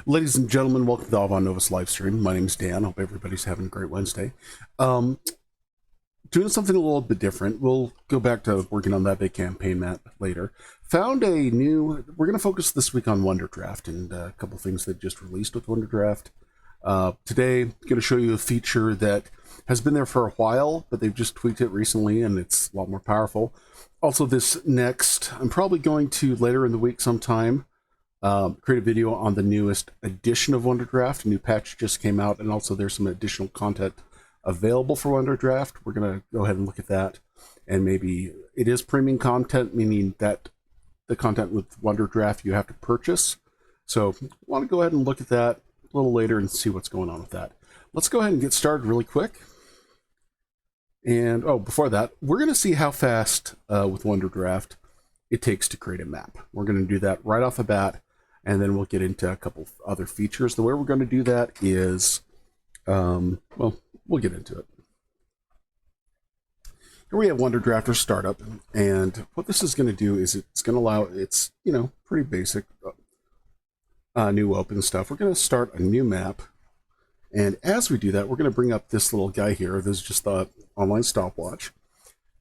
Ladies and gentlemen, welcome to the Avon Novus live stream. My name is Dan. Hope everybody's having a great Wednesday. Doing something a little bit different. We'll go back to working on that big campaign map later. Found a new... We're going to focus this week on Wonderdraft and a couple things that just released with Wonderdraft. Today, I'm going to show you a feature that has been there for a while, but they've just tweaked it recently, and it's a lot more powerful. Also, this next, I'm probably going to, later in the week sometime, create a video on the newest edition of Wonderdraft. A new patch just came out, and also there's some additional content available for Wonderdraft. We're going to go ahead and look at that. And maybe it is premium content, meaning that the content with Wonderdraft you have to purchase. So I want to go ahead and look at that a little later and see what's going on with that. Let's go ahead and get started really quick. And, oh, before that, we're going to see how fast with Wonderdraft it takes to create a map. We're going to do that right off the bat, and then we'll get into a couple other features. The way we're going to do that is, well, we'll get into it. Here we have Wonderdraft startup, and what this is going to do is it's going to allow, it's, you know, pretty basic new open stuff. We're going to start a new map, and as we do that, we're going to bring up this little guy here. This is just the online stopwatch.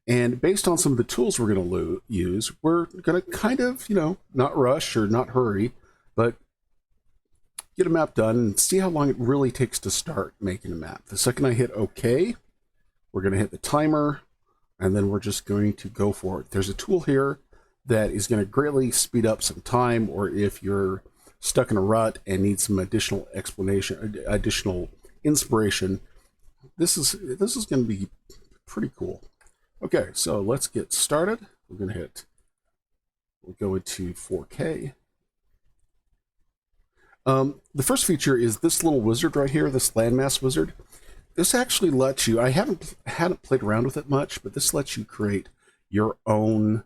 And based on some of the tools we're going to use, we're going to kind of, you know, not rush or not hurry, but get a map done and see how long it really takes to start making a map. The second I hit OK, we're going to hit the timer, and then we're just going to go for it. There's a tool here that is going to greatly speed up some time, or if you're stuck in a rut and need some additional explanation, additional inspiration, this is going to be pretty cool. Okay, so let's get started. We're going to we'll go into 4K. The first feature is this little wizard right here, this landmass wizard. This actually lets you, I hadn't played around with it much, but this lets you create your own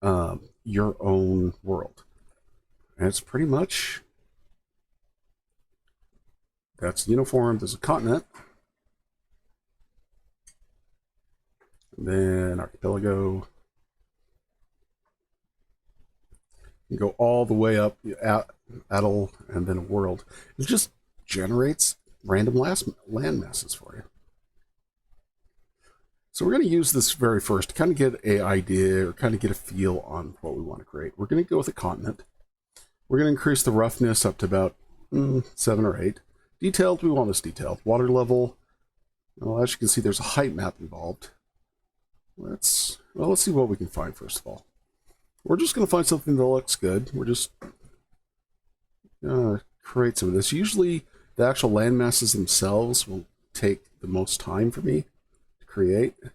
world. And it's pretty much, that's uniform. There's a continent. And then archipelago. You go all the way up, Atl, and then a world. It just generates random land masses for you. So we're going to use this very first to kind of get an idea or kind of get a feel on what we want to create. We're going to go with a continent. We're going to increase the roughness up to about 7 or 8. Detailed, we want this detailed. Water level, well, as you can see, there's a height map involved. Let's see what we can find first of all. We're just going to find something that looks good. We're just going to create some of this. Usually the actual land masses themselves will take the most time for me to create. I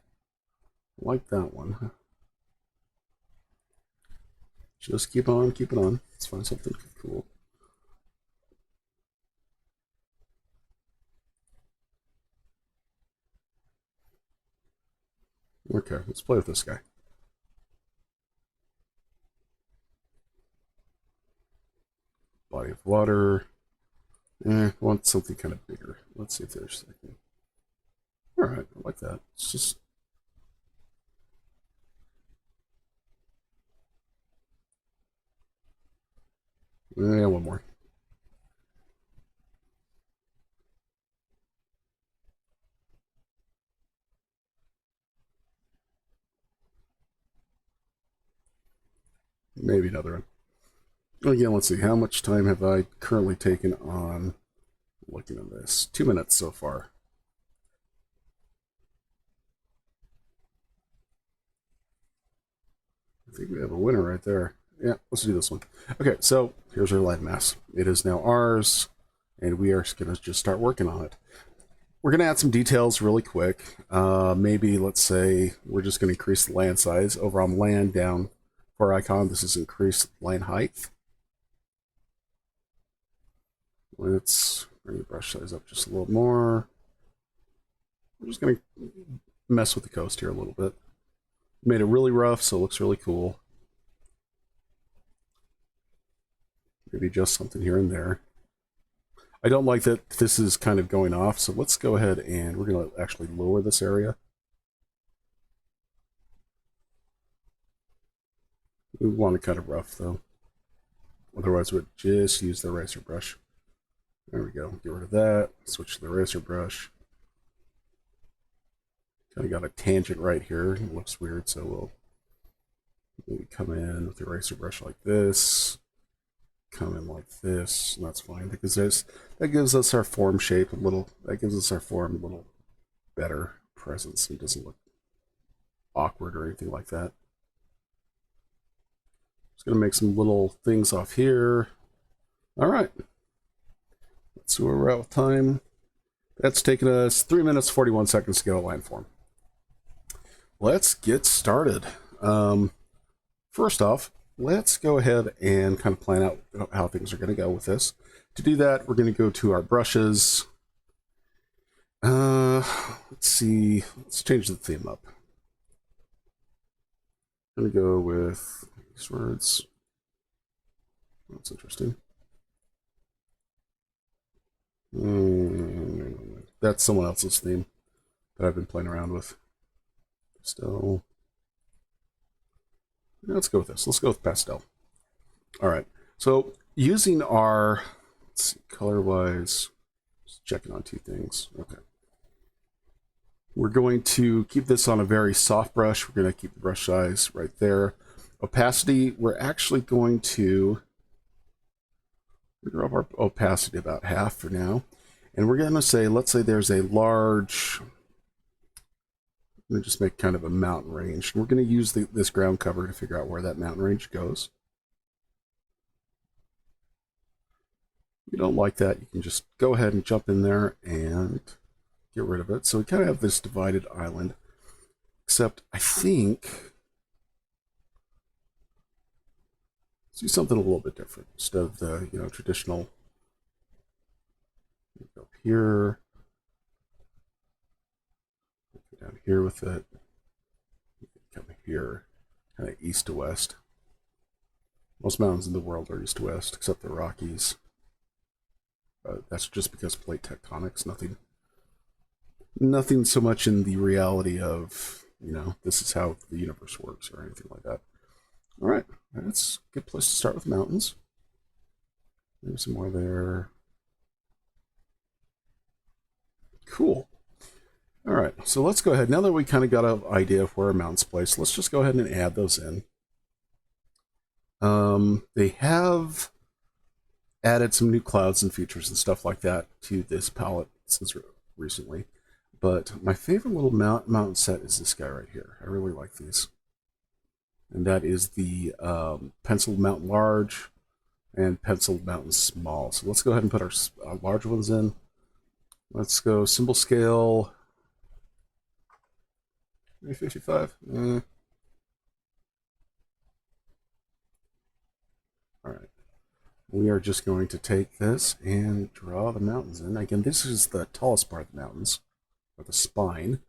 like that one. Just keep on keeping on. Let's find something cool. Okay, let's play with this guy. Body of water. Want something kind of bigger. Let's see if there's something. Alright, I like that. It's just... yeah, one more. Maybe another one. Again, let's see. How much time have I currently taken on looking at this? 2 minutes so far. I think we have a winner right there. Yeah, let's do this one. Okay, so here's our landmass. It is now ours, and we are going to just start working on it. We're going to add some details really quick. Maybe, let's say, we're just going to increase the land size. Over on land down for our icon, this is increased land height. Let's bring the brush size up just a little more. I'm just going to mess with the coast here a little bit. Made it really rough, so it looks really cool. Maybe just something here and there. I don't like that this is kind of going off, so let's go ahead and we're going to actually lower this area. We want to cut it rough, though. Otherwise, we'd just use the eraser brush. There we go. Get rid of that. Switch to the eraser brush. Kind of got a tangent right here. It looks weird, so we'll maybe come in with the eraser brush like this. Come in like this, and that's fine because that gives us our form shape a little. That gives us our form a little better presence. It doesn't look awkward or anything like that. Just gonna make some little things off here. All right. Let's see where we're at with time. That's taken us 3 minutes 41 seconds to get a line form. Let's get started. First off, let's go ahead and kind of plan out how things are going to go with this. To do that, we're going to go to our brushes. Let's see. Let's change the theme up. I'm going to go with these words. That's interesting. That's someone else's theme that I've been playing around with. Still. Let's go with this. Let's go with pastel. All right. So using our, let's see, color-wise, just checking on two things. Okay. We're going to keep this on a very soft brush. We're going to keep the brush size right there. Opacity, we're actually going to drop our opacity about half for now. And we're going to say, let's say there's a large, I'm going to just make kind of a mountain range. And we're going to use this ground cover to figure out where that mountain range goes. If you don't like that, you can just go ahead and jump in there and get rid of it. So we kind of have this divided island, except I think let's do something a little bit different instead of the traditional. Go up here, go down here with it, come here, kind of east to west. Most mountains in the world are east to west, except the Rockies. That's just because plate tectonics. Nothing so much in the reality of this is how the universe works or anything like that. All right, that's a good place to start with mountains. Maybe some more there. Cool. All right, so let's go ahead. Now that we kind of got an idea of where our mountain's placed, let's just go ahead and add those in. They have added some new clouds and features and stuff like that to this palette since recently. But my favorite little mountain set is this guy right here. I really like these. And that is the penciled mountain large and penciled mountain small. So let's go ahead and put our large ones in. Let's go symbol scale 355. All right. We are just going to take this and draw the mountains in. Again, this is the tallest part of the mountains, or the spine.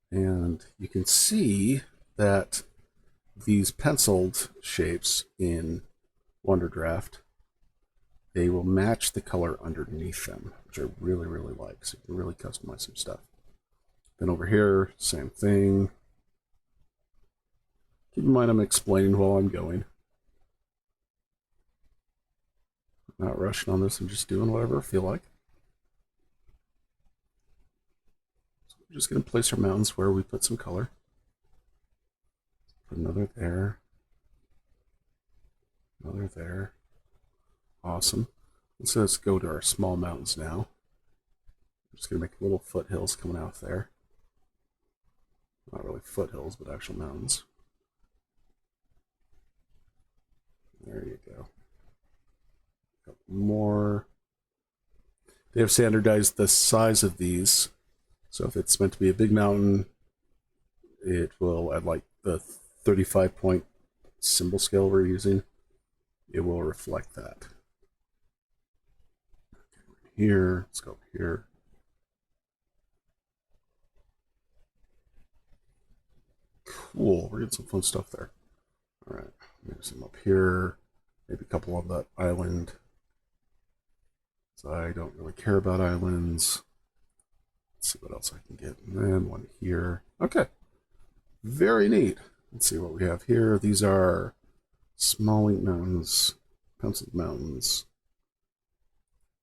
And you can see that these penciled shapes in Wonderdraft, they will match the color underneath them, which I really, really like. So you can really customize some stuff. Then over here, same thing. Keep in mind I'm explaining while I'm going. I'm not rushing on this. I'm just doing whatever I feel like. So we're just going to place our mountains where we put some color. Put another there. Another there. Awesome. Let's go to our small mountains now. I'm just going to make little foothills coming out there. Not really foothills, but actual mountains. There you go. A couple more. They have standardized the size of these. So if it's meant to be a big mountain, it will, at like the 35-point symbol scale we're using, it will reflect that. Here, let's go here. Cool, we're getting some fun stuff there. All right, maybe some up here, maybe a couple on that island. So I don't really care about islands. Let's see what else I can get. And then one here. Okay, very neat. Let's see what we have here. These are Smalley Mountains, Pencil Mountains.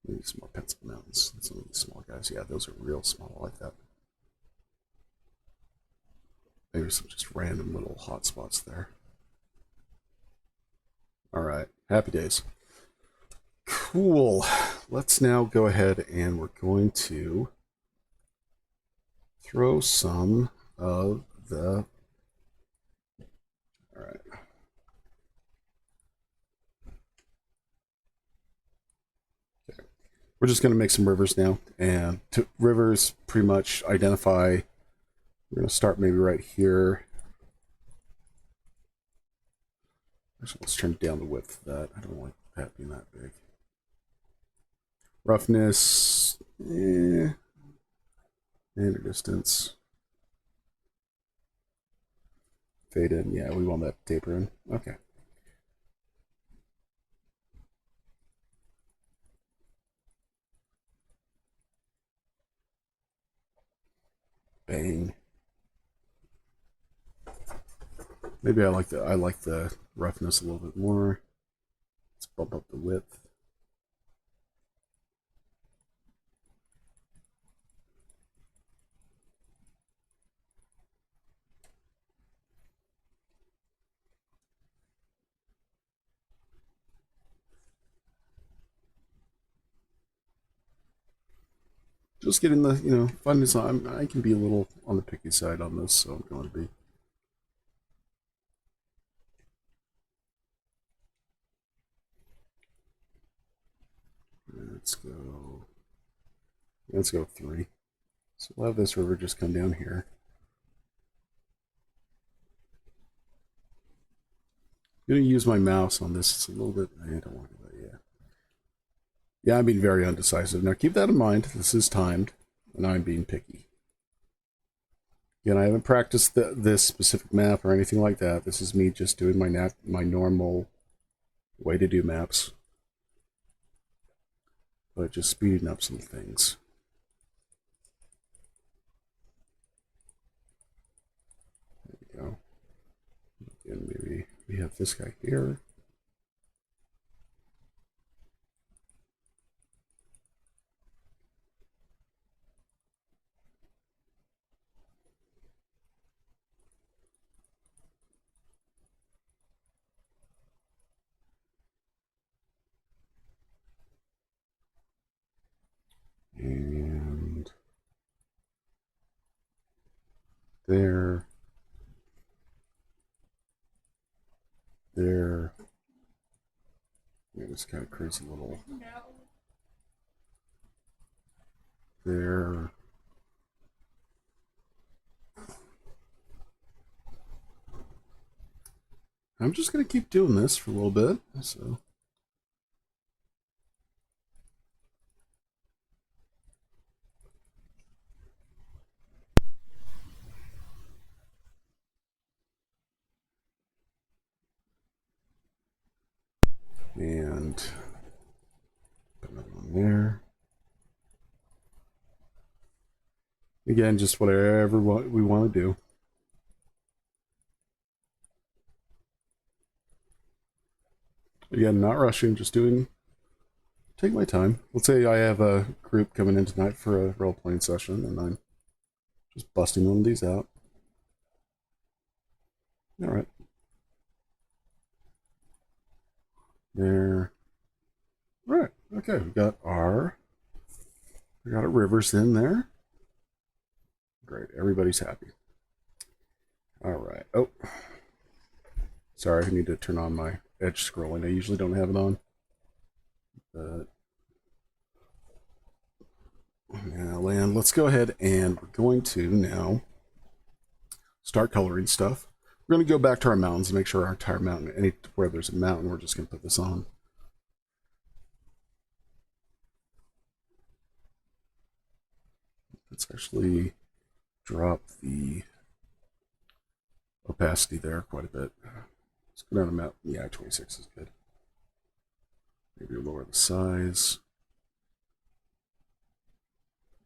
Maybe some more Pencil Mountains. Some of these small guys. Yeah, those are real small. I like that. Maybe some just random little hot spots there. All right, happy days. Cool. Let's now go ahead and we're going to throw some of the. All right. Okay. We're just going to make some rivers now, and rivers pretty much identify. We're going to start maybe right here. Actually, let's turn down the width of that. I don't like that being that big. Roughness, and distance. Fade in, yeah, we want that taper in. Okay. Bang. Maybe I like the roughness a little bit more. Let's bump up the width. Just getting the, fun design. I can be a little on the picky side on this, so I'm going to be. Let's go 3. So we'll have this river just come down here. I'm going to use my mouse on this. It's a little bit, I don't want to do that yet. Yeah, I'm being very undecisive. Now keep that in mind. This is timed, and I'm being picky. Again, I haven't practiced this specific map or anything like that. This is me just doing my normal way to do maps. But just speeding up some things. There we go. And maybe we have this guy here. And there. There. Yeah, this kind of crazy little. There. I'm just going to keep doing this for a little bit. So. And put another one there. Again, just whatever we want to do. Again, not rushing, just take my time. Let's say I have a group coming in tonight for a role-playing session, and I'm just busting one of these out. All right. There. All right. Okay, we got our rivers in there. Great. Everybody's happy. All right. Oh, sorry. I need to turn on my edge scrolling. I usually don't have it on. But now, land. Let's go ahead and we're going to now start coloring stuff. We're going to go back to our mountains and make sure our entire mountain, where there's a mountain, we're just going to put this on. Let's actually drop the opacity there quite a bit. Let's go down to mountain. Yeah, 26 is good. Maybe lower the size.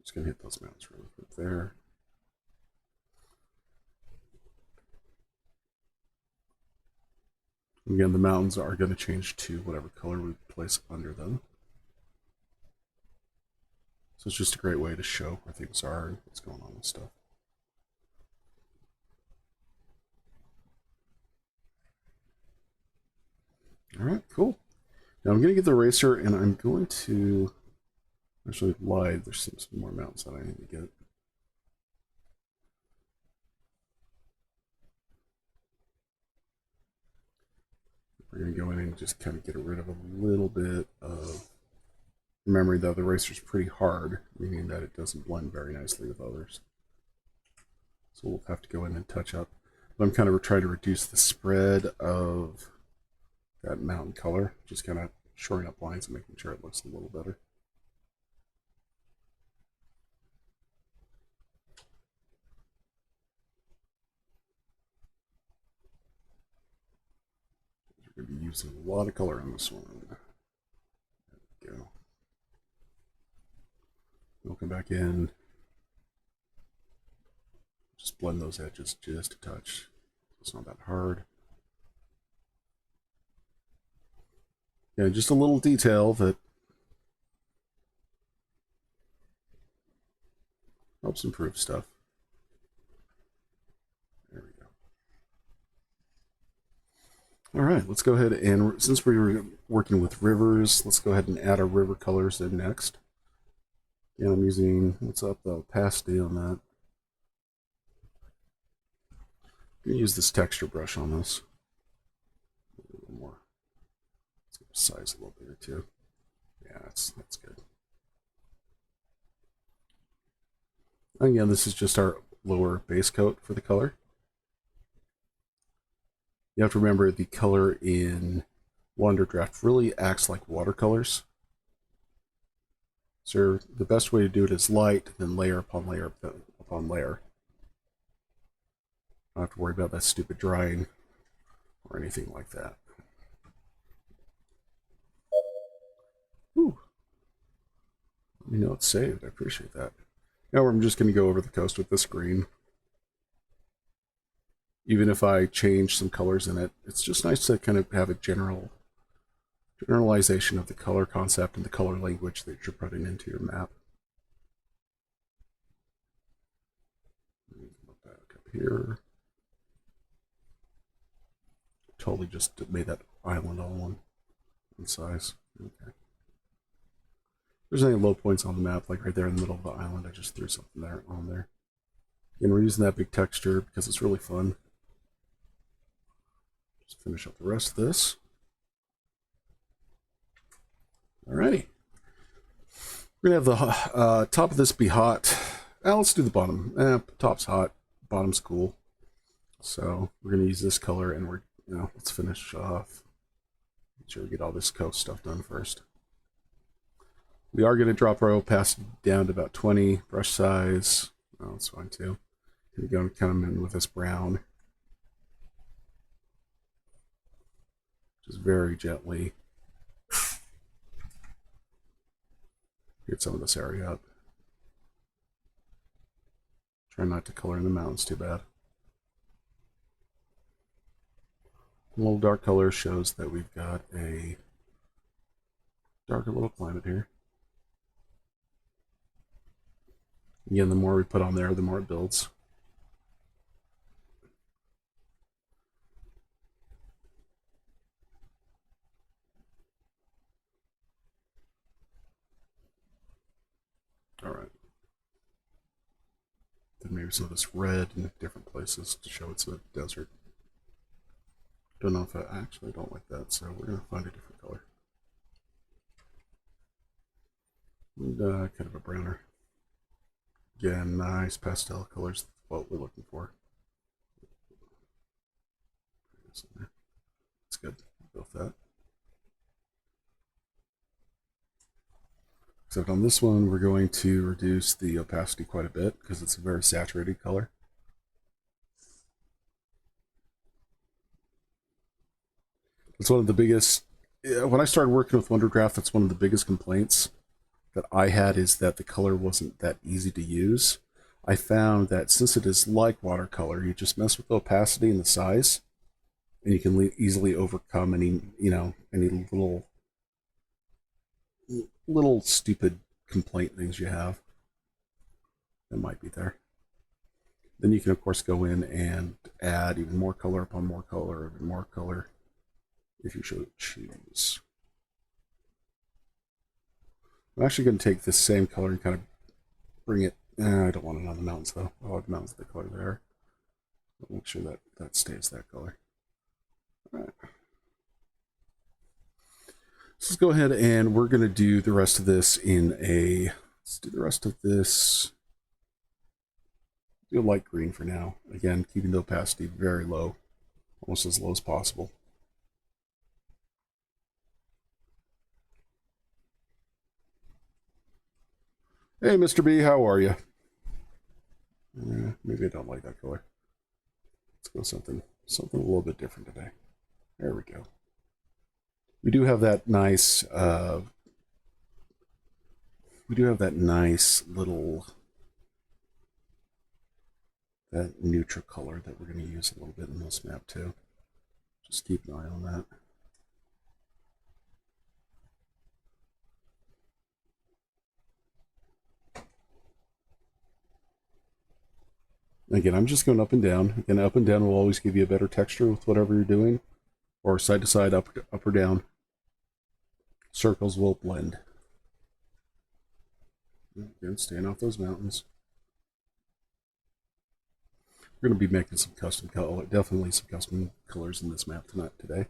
Just going to hit those mountains really quick there. Again, the mountains are going to change to whatever color we place under them. So it's just a great way to show where things are and what's going on with stuff. All right, cool. Now I'm going to get the eraser, and I'm going to actually lie. There's some more mountains that I need to get. We're going to go in and just kind of get rid of a little bit of memory, though. The eraser is pretty hard, meaning that it doesn't blend very nicely with others. So we'll have to go in and touch up. But I'm kind of trying to reduce the spread of that mountain color, just kind of shoring up lines and making sure it looks a little better. We're going to be using a lot of color on this one. There we go. We'll come back in. Just blend those edges just a touch. It's not that hard. Yeah, just a little detail that helps improve stuff. There we go. All right, let's go ahead and, since we were working with rivers, let's go ahead and add our river colors in next. Yeah, I'm using, what's up, the opacity on that. I'm going to use this texture brush on this. A little more. Let's get the size a little bigger too. Yeah, that's good. Again, this is just our lower base coat for the color. You have to remember the color in Wonderdraft really acts like watercolors. So the best way to do it is light, then layer upon layer upon layer. I don't have to worry about that stupid drying or anything like that. Whew. Let me know it's saved. I appreciate that. Now I'm just going to go over the coast with this green. Even if I change some colors in it, it's just nice to kind of have a generalization of the color concept and the color language that you're putting into your map. Back up here. Totally just made that island all one size. Okay. If there's any low points on the map, like right there in the middle of the island, I just threw something there on there. And we're using that big texture because it's really fun. Just finish up the rest of this. Alrighty. We're going to have the top of this be hot. Let's do the bottom. Top's hot. Bottom's cool. So we're going to use this color, and let's finish off. Make sure we get all this coast stuff done first. We are going to drop our opacity down to about 20. Brush size. Oh, that's fine too. We're going to come in with this brown. Just very gently get some of this area up. Try not to color in the mountains too bad. A little dark color shows that we've got a darker little climate here. Again, the more we put on there, the more it builds. All right. Then maybe some of this red in different places to show it's a desert. Don't know if I actually don't like that, so we're going to find a different color. And kind of a browner. Again, nice pastel colors, what we're looking for. That's good. Built that. Except on this one, we're going to reduce the opacity quite a bit because it's a very saturated color. It's one of the biggest, when I started working with Wonderdraft, that's one of the biggest complaints that I had, is that the color wasn't that easy to use. I found that since it is like watercolor, you just mess with the opacity and the size, and you can easily overcome any, any little stupid complaint things you have that might be there. Then you can, of course, go in and add even more color upon more color, even more color, if you should choose. I'm actually going to take this same color and kind of bring it. I don't want it on the mountains, though. I want the mountains the color there. I'll make sure that stays that color. All right. So let's go ahead and we're going to do the rest of this let's do the rest of this. Do a light green for now. Again, keeping the opacity very low, almost as low as possible. Hey, Mr. B, how are you? Maybe I don't like that color. Let's go something a little bit different today. There we go. We do have that nice little that neutral color that we're going to use a little bit in this map too. Just keep an eye on that. Again, I'm just going up and down. Again, up and down will always give you a better texture with whatever you're doing, or side to side, up or down. Circles will blend. Again, staying off those mountains. We're going to be making some custom color, definitely some custom colors in this map today.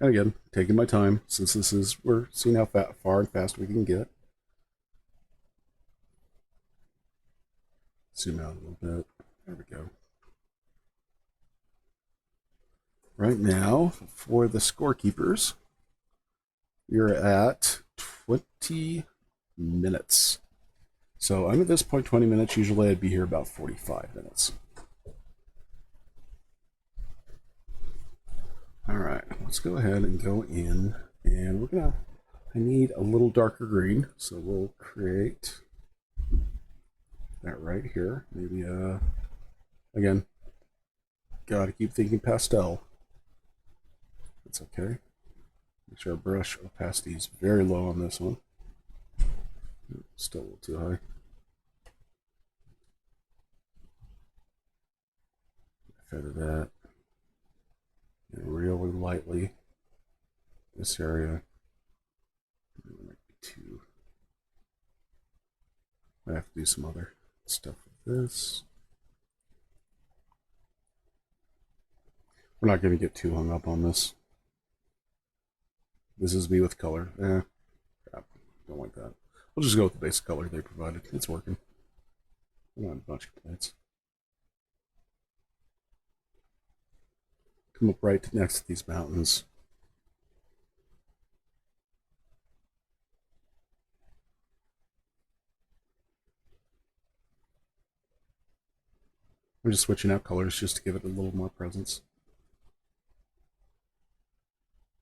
And again, taking my time, since we're seeing how far and fast we can get. Zoom out a little bit. There we go. Right now, for the scorekeepers, you're at 20 minutes. So I'm at this point 20 minutes. Usually I'd be here about 45 minutes. All right, let's go ahead and go in, and I need a little darker green, so we'll create that right here. Maybe, again, gotta keep thinking pastel. That's okay. Make sure our brush opacity is very low on this one. Still a little too high. Feather that. And really lightly. This area. Might be too. I have to do some other stuff with this. We're not going to get too hung up on this. This is me with color. Crap. Don't like that. We'll just go with the basic color they provided. It's working. I don't have a bunch of complaints. Come up right next to these mountains. We're just switching out colors just to give it a little more presence.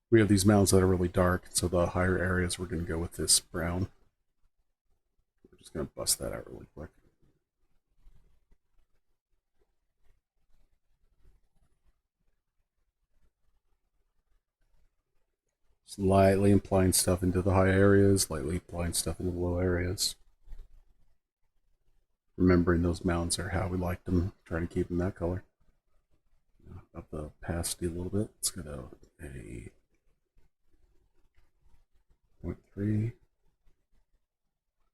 We have these mountains that are really dark, so the higher areas we're going to go with this brown. We're just going to bust that out really quick. Slightly applying stuff into the high areas, lightly applying stuff into the low areas. Remembering those mountains are how we like them, trying to keep them that color. Up the opacity a little bit. Let's go to a 0.3.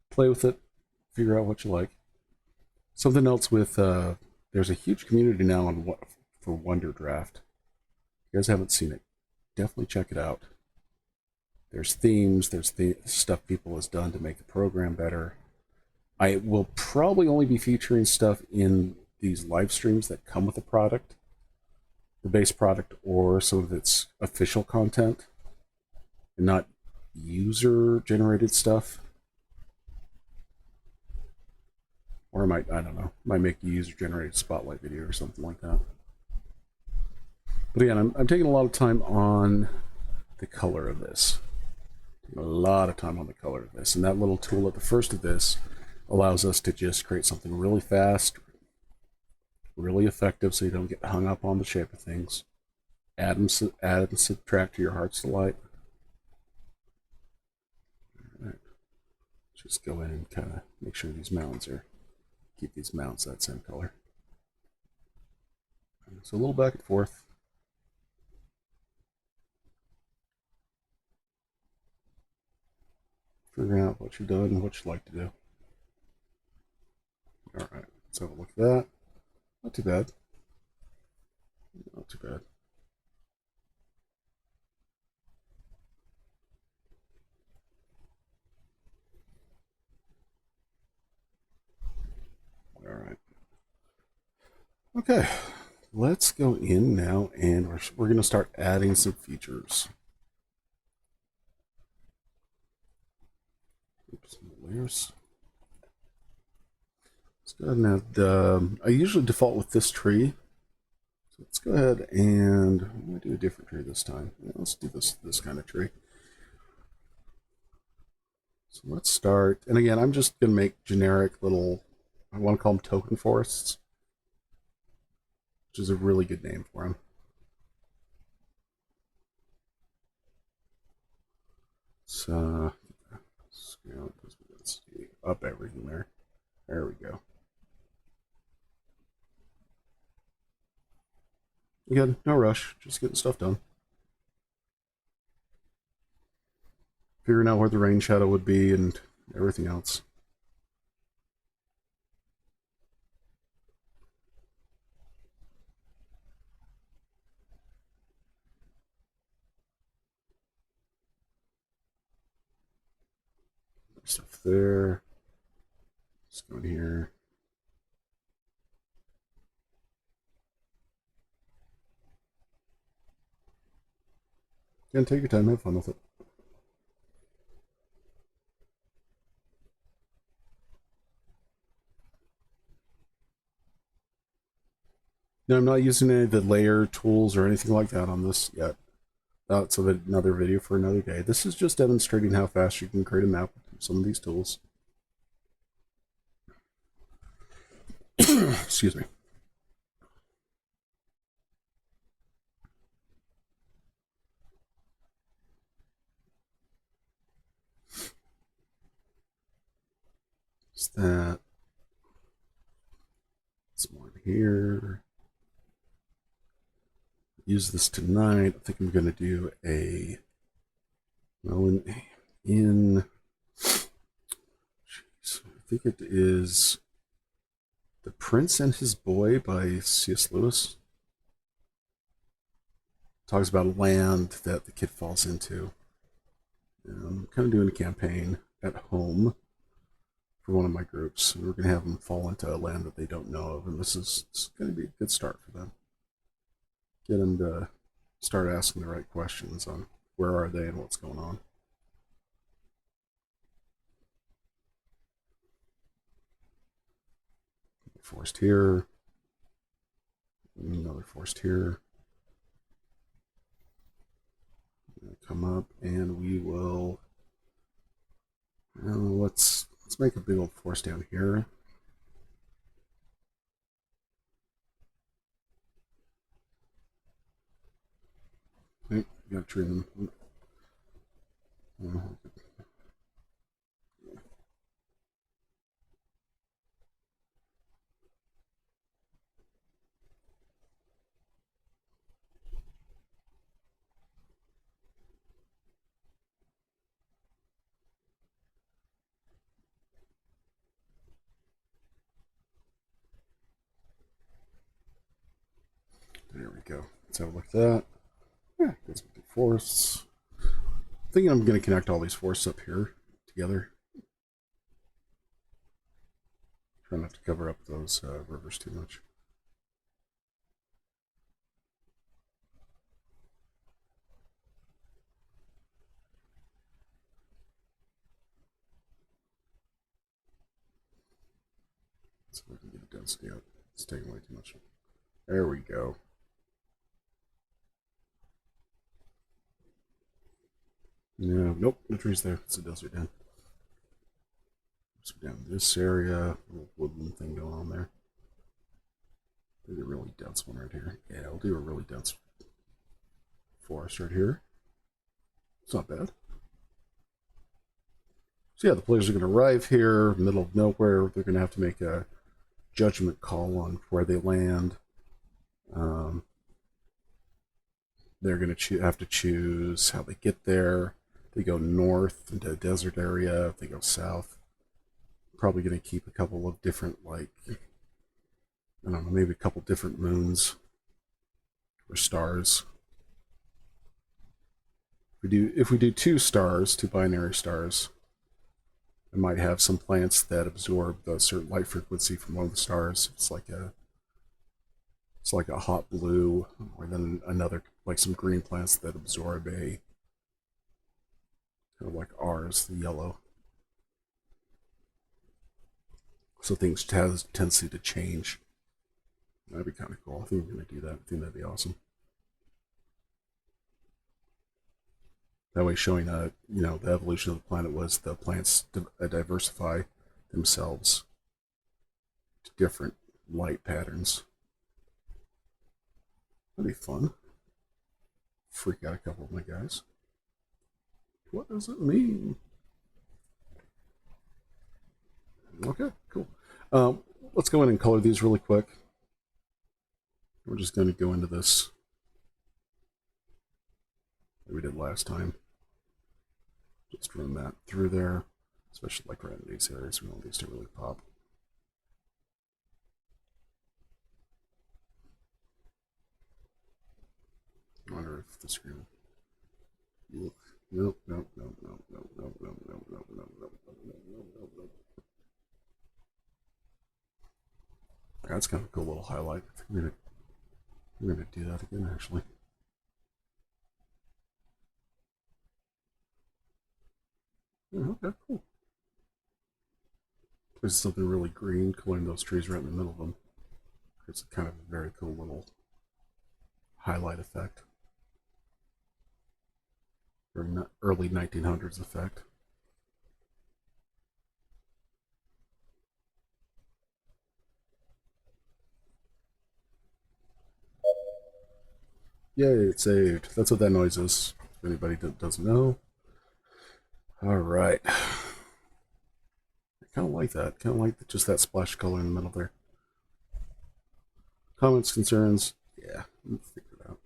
Play with it, figure out what you like. Something else with, there's a huge community now for Wonderdraft. If you guys haven't seen it, definitely check it out. There's themes, there's stuff people has done to make the program better. I will probably only be featuring stuff in these live streams that come with the product, the base product, or some of its official content, and not user-generated stuff. Or I don't know, might make a user-generated spotlight video or something like that. But again, I'm taking a lot of time on the color of this. A lot of time on the color of this, and that little tool at the first of this allows us to just create something really fast, Really effective so you don't get hung up on the shape of things. Add and subtract to your heart's delight. All right. Just go in and kind of make sure these mounds are, keep these mounds that same color. So a little back and forth. Figuring out what you've done and what you'd like to do. All right, let's have a look at that. Not too bad. Not too bad. All right. Okay, let's go in now and we're going to start adding some features. Oops, layers. Let's go ahead and add the, I usually default with this tree. So let's go ahead and I'm going to do a different tree this time. Yeah, let's do this kind of tree. So let's start, and again, I'm just going to make generic little, I want to call them token forests, which is a really good name for them. So, let's see, up everything there. There we go. Again, no rush, just getting stuff done. Figuring out where the rain shadow would be and everything else. Stuff there. Let's go in here. Again, take your time, have fun with it. Now, I'm not using any of the layer tools or anything like that on this yet. That's another video for another day. This is just demonstrating how fast you can create a map with some of these tools. Excuse me. Is that? It's more here. Use this tonight. I think I'm going to do a, well, in geez, I think it is The Prince and His Boy by C.S. Lewis. Talks about a land that the kid falls into. I'm kind of doing a campaign at home for one of my groups. We're going to have them fall into a land that they don't know of, and this is going to be a good start for them. Get them to start asking the right questions on where are they and what's going on. Forest here. Another forest here. Come up and we will, let's make a big old forest down here. Okay, gotta trim them. There we go. Let's have a look at that. Yeah, got some big forests. I'm thinking I'm going to connect all these forests up here together. Try not to cover up those rivers too much. So I can get the density up. It's taking way too much. There we go. No, nope, no trees there. It's a desert den. So down this area, little woodland thing going on there. Maybe a really dense one right here. Yeah, we'll do a really dense forest right here. It's not bad. So yeah, the players are going to arrive here, middle of nowhere. They're going to have to make a judgment call on where they land. They're going to have to choose how they get there. If they go north into a desert area, if they go south, probably going to keep a couple of different, like, I don't know, maybe a couple different moons or stars. If we do two stars, two binary stars, I might have some plants that absorb a certain light frequency from one of the stars. It's like a hot blue, or then another, like some green plants that absorb a kind of like ours, the yellow. So things has a tendency to change. That'd be kind of cool. I think we're going to do that. I think that'd be awesome. That way, showing the evolution of the planet was the plants diversify themselves to different light patterns. That'd be fun. Freak out a couple of my guys. What does it mean? Okay, cool. Let's go in and color these really quick. We're just going to go into this like we did last time. Just run that through there, especially like right in these areas. We want these to really pop. I wonder if the screen. Nope, nope, nope, nope, nope, nope, nope, nope, nope, nope, nope, nope, nope. That's kind of a cool little highlight. I'm gonna do that again, actually. Yeah, okay, cool. There's something really green, coloring those trees right in the middle of them. It's kind of a very cool little highlight effect. Very early 1900s effect. Yay, it saved. That's what that noise is, if anybody doesn't know. All right. I kind of like that. Kind of like just that splash color in the middle there. Comments, concerns? Yeah, we'll figure it out.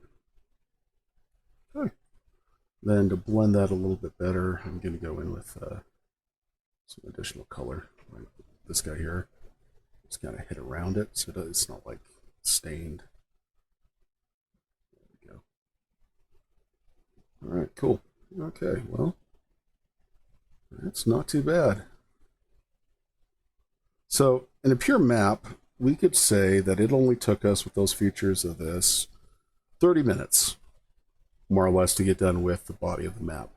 Okay. Then to blend that a little bit better, I'm going to go in with some additional color. Like this guy here. Just kind of hit around it so it's not like stained. There we go. All right, cool. Okay, well, that's not too bad. So in a pure map, we could say that it only took us, with those features of this, 30 minutes, more or less, to get done with the body of the map.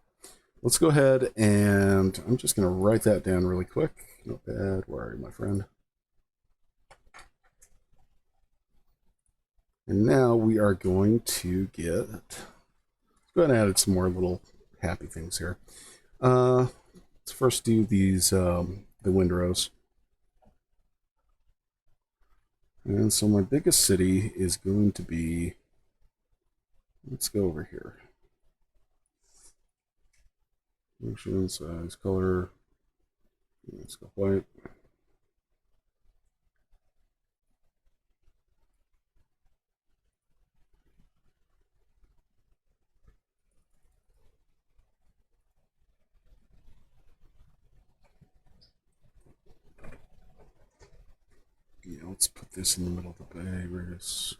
Let's go ahead and I'm just going to write that down really quick. Not bad. Where are you, my friend? And now we are going to get, let's go ahead and add some more little happy things here. Let's first do these, the windrows. And so my biggest city is going to be, let's go over here. Function, size, color. Let's go white. Yeah, let's put this in the middle of the bay. Where's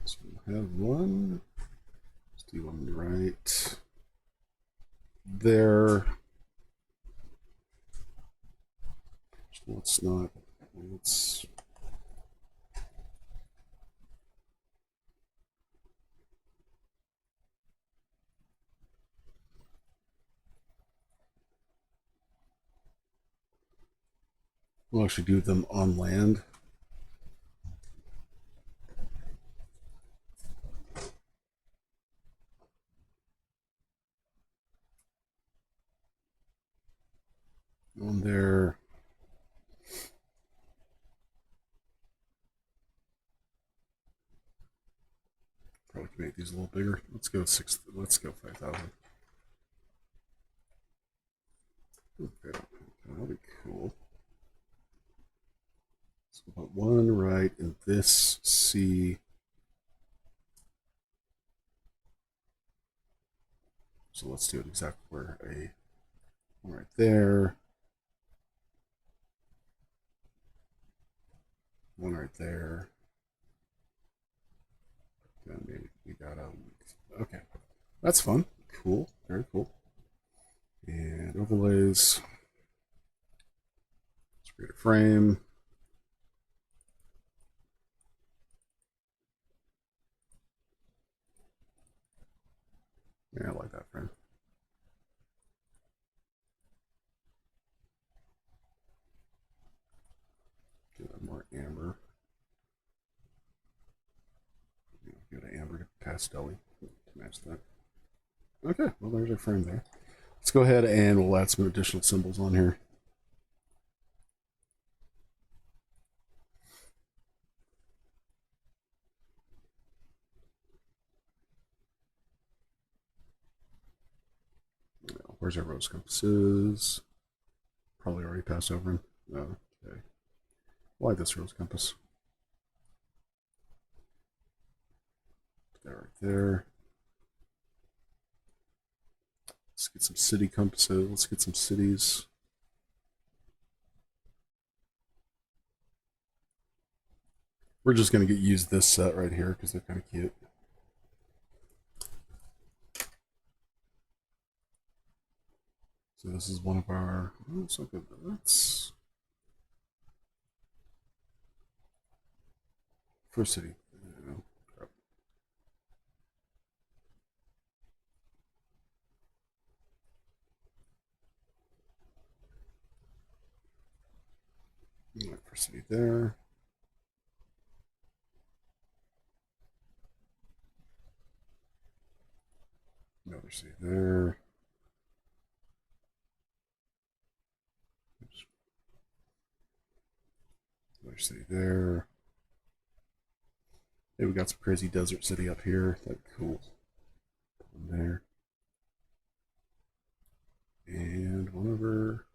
so we'll have one. Let's do one right there. Let's not. Let's. We'll actually do them on land. Make these a little bigger. Let's go 6. Let's go 5,000. Okay, that'll be cool. So put one right in this C. So let's do it exactly where a one right there, one right there. Then maybe we got okay. That's fun. Cool. Very cool. And overlays. Let's create a frame. Yeah, I like that frame. Give it more amber. Give it an amber to pastel to match that. Okay, well there's our frame there. Let's go ahead and we'll add some additional symbols on here. Where's our rose compasses? Probably already passed over him. Oh, okay. Why this rose compass? There, right there. Let's get some city compasses. Let's get some cities. We're just going to use this set right here because they're kind of cute. So this is one of our. Oh, it's not good. That's first city. First city there. Another city there. Oops. Another city there. Hey, we got some crazy desert city up here. That's cool. One there. And one over.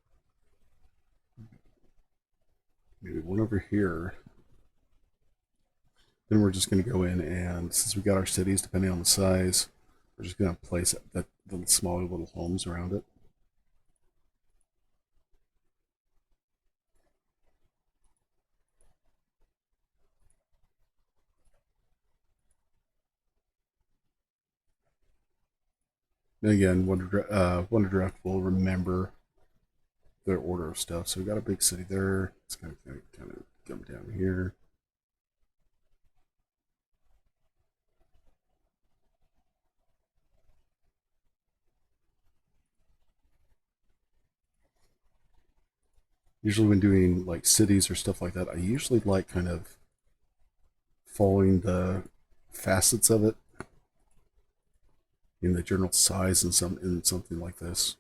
Maybe one over here. Then we're just going to go in and since we got our cities, depending on the size, we're just going to place the smaller little homes around it. And again, Wonderdraft will remember their order of stuff. So we got a big city there. It's going to kind of come down here. Usually when doing like cities or stuff like that, I usually like kind of following the facets of it in the general size in something like this.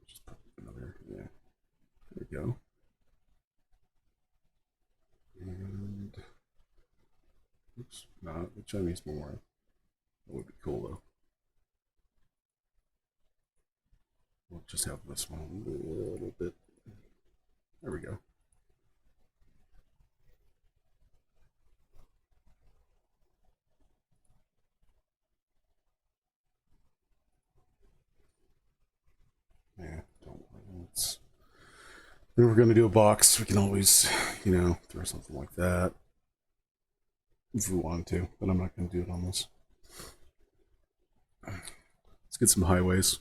Just put another, yeah. There we go. And oops, not the Chinese memorial. That would be cool though. We'll just have this one a little bit. There we go. Yeah, don't worry. It's If we're going to do a box, we can always, throw something like that if we want to, but I'm not going to do it on this. Let's get some highways.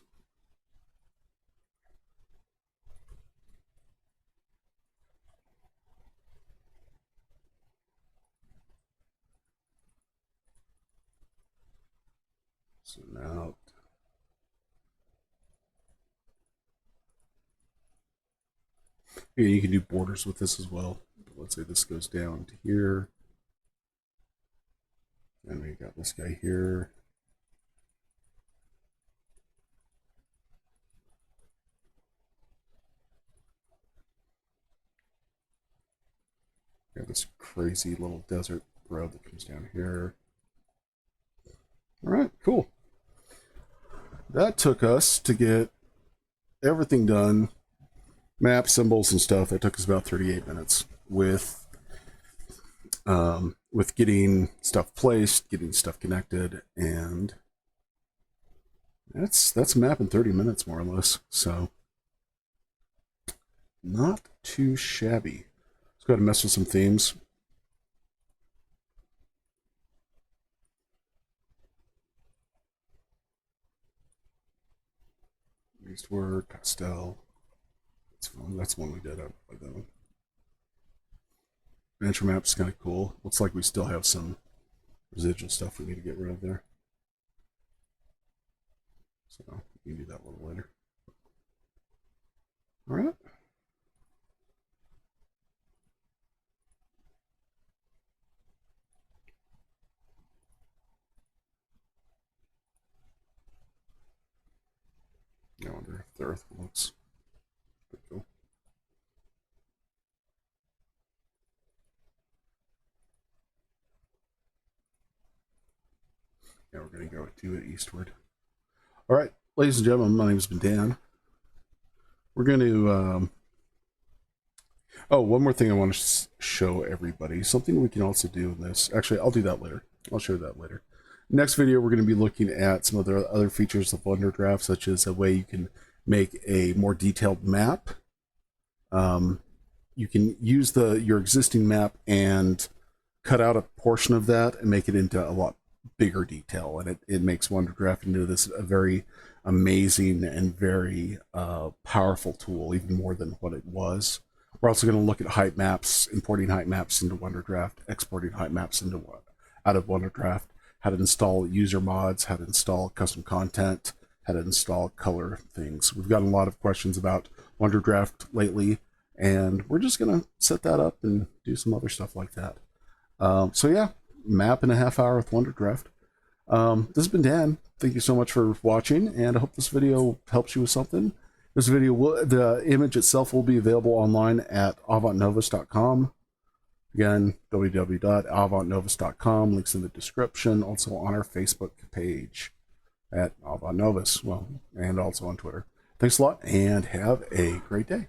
So now, yeah, you can do borders with this as well. Let's say this goes down to here. And we got this guy here. We got this crazy little desert road that comes down here. All right, cool. That took us to get everything done, map symbols and stuff. That took us about 38 minutes with getting stuff placed, getting stuff connected, and that's a map in 30 minutes more or less. So not too shabby. Let's go ahead and mess with some themes. Eastward, Pastel. That's fun. That's one we did. I like that one. Adventure map's kind of cool. Looks like we still have some residual stuff we need to get rid of there. So we can do that a little later. All right. I wonder if the Earth looks pretty cool. Yeah, we're going to go do it eastward. All right, ladies and gentlemen, my name's been Dan. We're going to... Oh, one more thing I want to show everybody. Something we can also do in this. Actually, I'll do that later. I'll show that later. Next video, we're going to be looking at some of the other features of Wonderdraft, such as a way you can make a more detailed map. You can use your existing map and cut out a portion of that and make it into a lot bigger detail, and it makes Wonderdraft into this a very amazing and very powerful tool, even more than what it was. We're also going to look at height maps, importing height maps into Wonderdraft, exporting height maps out of Wonderdraft, how to install user mods, how to install custom content, how to install color things. We've gotten a lot of questions about Wonderdraft lately, and we're just going to set that up and do some other stuff like that. So yeah, map in a half hour with Wonderdraft. This has been Dan. Thank you so much for watching, and I hope this video helps you with something. This video the image itself will be available online at avantnovus.com. Again, www.avantnovus.com. Links in the description. Also on our Facebook page at Avant Novus. Well, and also on Twitter. Thanks a lot, and have a great day.